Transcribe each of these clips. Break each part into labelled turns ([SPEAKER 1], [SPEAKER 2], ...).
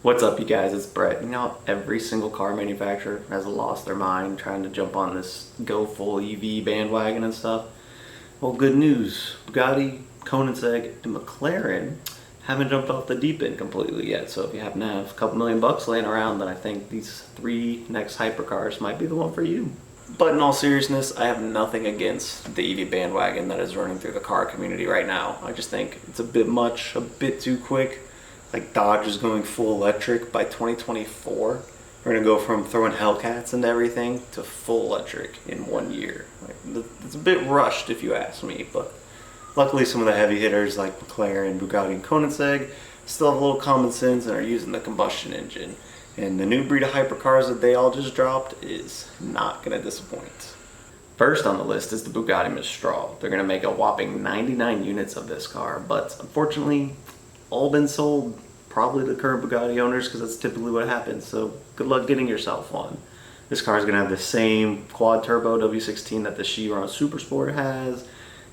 [SPEAKER 1] What's up, you guys? It's Brett. You know, every single car manufacturer has lost their mind trying to jump on this go full EV bandwagon and stuff. Well, good news. Bugatti, Koenigsegg, and McLaren haven't jumped off the deep end completely yet. So if you happen to have a couple $1,000,000 laying around, then I think these three next hypercars might be the one for you. But in all seriousness, I have nothing against the EV bandwagon that is running through the car community right now. I just think it's a bit much, a bit too quick. Like Dodge is going full electric by 2024. We're gonna go from throwing Hellcats into everything to full electric in 1 year. It's a bit rushed if you ask me, but luckily some of the heavy hitters like McLaren, Bugatti, and Koenigsegg still have a little common sense and are using the combustion engine. And the new breed of hypercars that they all just dropped is not gonna disappoint. First on the list is the Bugatti Mistal. They're gonna make a whopping 99 units of this car, but unfortunately, all been sold, probably the current Bugatti owners, because that's typically what happens. So good luck getting yourself one. This car is going to have the same quad turbo W16 that the Chiron Supersport has.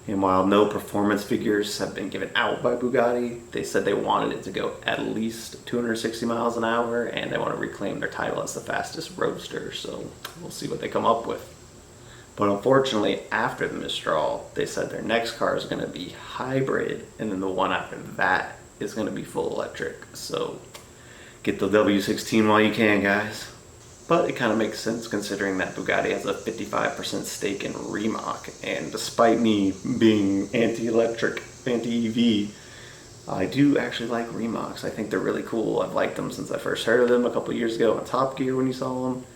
[SPEAKER 1] And while no performance figures have been given out by Bugatti, they said they wanted it to go at least 260 miles an hour, and they want to reclaim their title as the fastest roadster. So we'll see what they come up with. But unfortunately, after the Mistral, they said their next car is going to be hybrid, and then the one after that is going to be full electric. So get the W16 while you can, guys. But it kind of makes sense considering that Bugatti has a 55% stake in Rimac, and despite me being anti-electric, anti-EV, I do actually like Rimacs. I think they're really cool. I've liked them since I first heard of them a couple years ago on Top Gear when you saw them,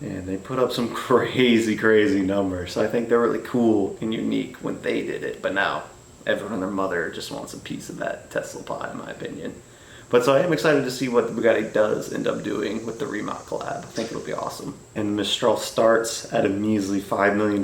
[SPEAKER 1] and they put up some crazy numbers. So I think they're really cool and unique when they did it, but now everyone and their mother just wants a piece of that Tesla pie, in my opinion. But so I am excited to see what the Bugatti does end up doing with the Rimac collab. I think it'll be awesome. And Mistral starts at a measly $5 million,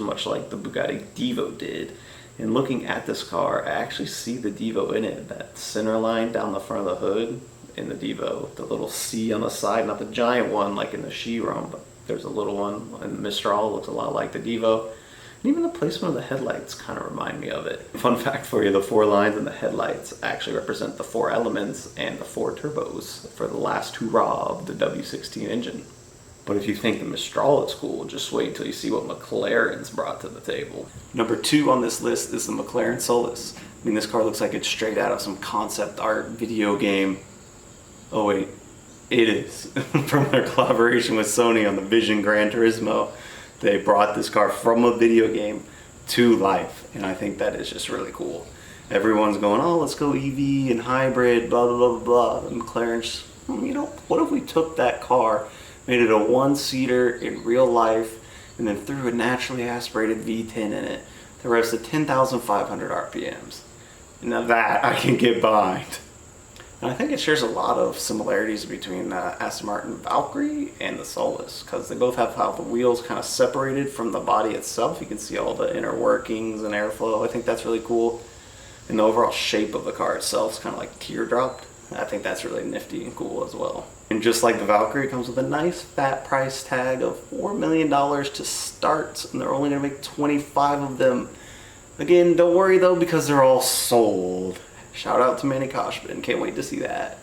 [SPEAKER 1] much like the Bugatti Divo did. And looking at this car, I actually see the Divo in it. That center line down the front of the hood in the Divo, the little C on the side, not the giant one like in the Chiron, but there's a little one. And the Mistral looks a lot like the Divo. And even the placement of the headlights kind of remind me of it. Fun fact for you, the four lines in the headlights actually represent the four elements and the four turbos for the last hurrah of the W16 engine. But if you think the Mistral is cool, just wait till you see what McLaren's brought to the table. Number 2 on this list is the McLaren Solus. I mean, this car looks like it's straight out of some concept art video game. Oh wait, it is. From their collaboration with Sony on the Vision Gran Turismo. They brought this car from a video game to life, and I think that is just really cool. Everyone's going, oh, let's go EV and hybrid, blah, blah, blah, blah. And McLaren's, you know, what if we took that car, made it a one-seater in real life, and then threw a naturally aspirated V10 in it that revs to 10,500 RPMs? Now that I can get behind. And I think it shares a lot of similarities between the Aston Martin Valkyrie and the Solus, because they both have how the wheels kind of separated from the body itself. You can see all the inner workings and airflow. I think that's really cool. And the overall shape of the car itself is kind of like teardropped. I think that's really nifty and cool as well. And just like the Valkyrie, it comes with a nice fat price tag of $4 million to start, and they're only going to make 25 of them. Again, don't worry though, because they're all sold. Shout out to Manny Koshman, can't wait to see that.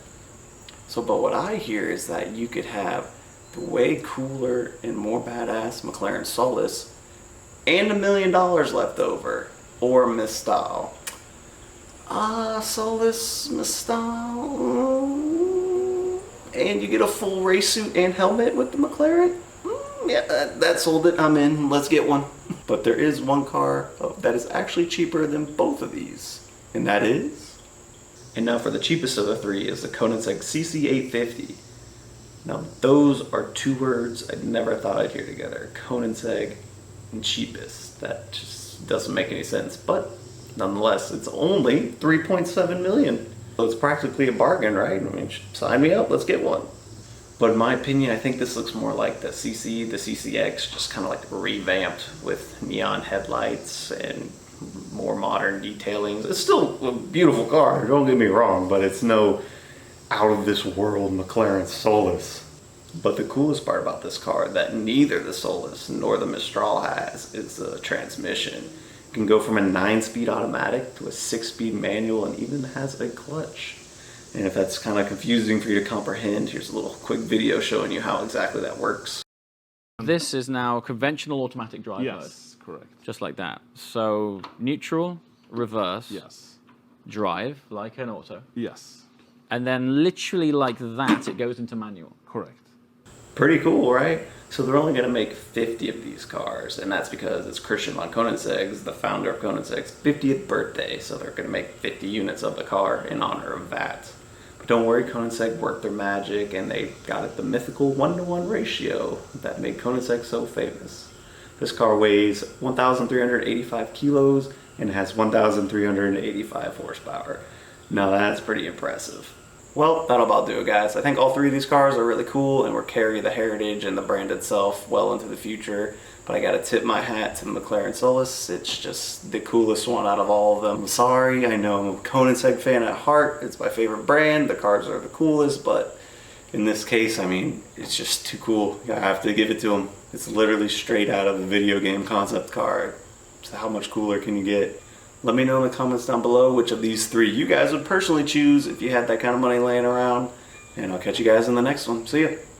[SPEAKER 1] So, but what I hear is that you could have the way cooler and more badass McLaren Solus and $1 million left over, or Mistal. Solus, Mistal, and you get a full race suit and helmet with the McLaren? Yeah, that sold it, I'm in, let's get one. But there is one car that is actually cheaper than both of these, and that is... And now for the cheapest of the three is the Koenigsegg CC850. Now those are two words I never thought I'd hear together. Koenigsegg and cheapest. That just doesn't make any sense. But nonetheless, it's only $3.7 million. So it's practically a bargain, right? I mean, sign me up, let's get one. But in my opinion, I think this looks more like the CC, the CCX, just kind of like revamped with neon headlights and more modern detailings. It's still a beautiful car, don't get me wrong, but it's no out of this world McLaren Solus. But the coolest part about this car that neither the Solus nor the Mistral has is the transmission. It can go from a 9-speed automatic to a 6-speed manual and even has a clutch. And if that's kind of confusing for you to comprehend, here's a little quick video showing you how exactly that works.
[SPEAKER 2] This is now conventional automatic drive mode.
[SPEAKER 3] Yes, correct.
[SPEAKER 2] Just like that. So neutral, reverse,
[SPEAKER 3] Yes.
[SPEAKER 2] drive, like an auto.
[SPEAKER 3] Yes,
[SPEAKER 2] And then literally like that, it goes into manual.
[SPEAKER 3] correct.
[SPEAKER 1] Pretty cool, right? So they're only going to make 50 of these cars, and that's because it's Christian von Koenigsegg's, the founder of Koenigsegg's 50th birthday, so they're going to make 50 units of the car in honor of that. But don't worry, Koenigsegg worked their magic, and they got it the mythical 1-to-1 ratio that made Koenigsegg so famous. This car weighs 1,385 kilos and has 1,385 horsepower. Now that's pretty impressive. Well, that'll about do it, guys. I think all three of these cars are really cool and will carry the heritage and the brand itself well into the future. But I gotta tip my hat to the McLaren Solus. It's just the coolest one out of all of them. I'm sorry, I know I'm a Koenigsegg fan at heart. It's my favorite brand. The cars are the coolest, but in this case, I mean, it's just too cool. I have to give it to them. It's literally straight out of the video game concept car. So how much cooler can you get? Let me know in the comments down below which of these three you guys would personally choose if you had that kind of money laying around. And I'll catch you guys in the next one. See ya.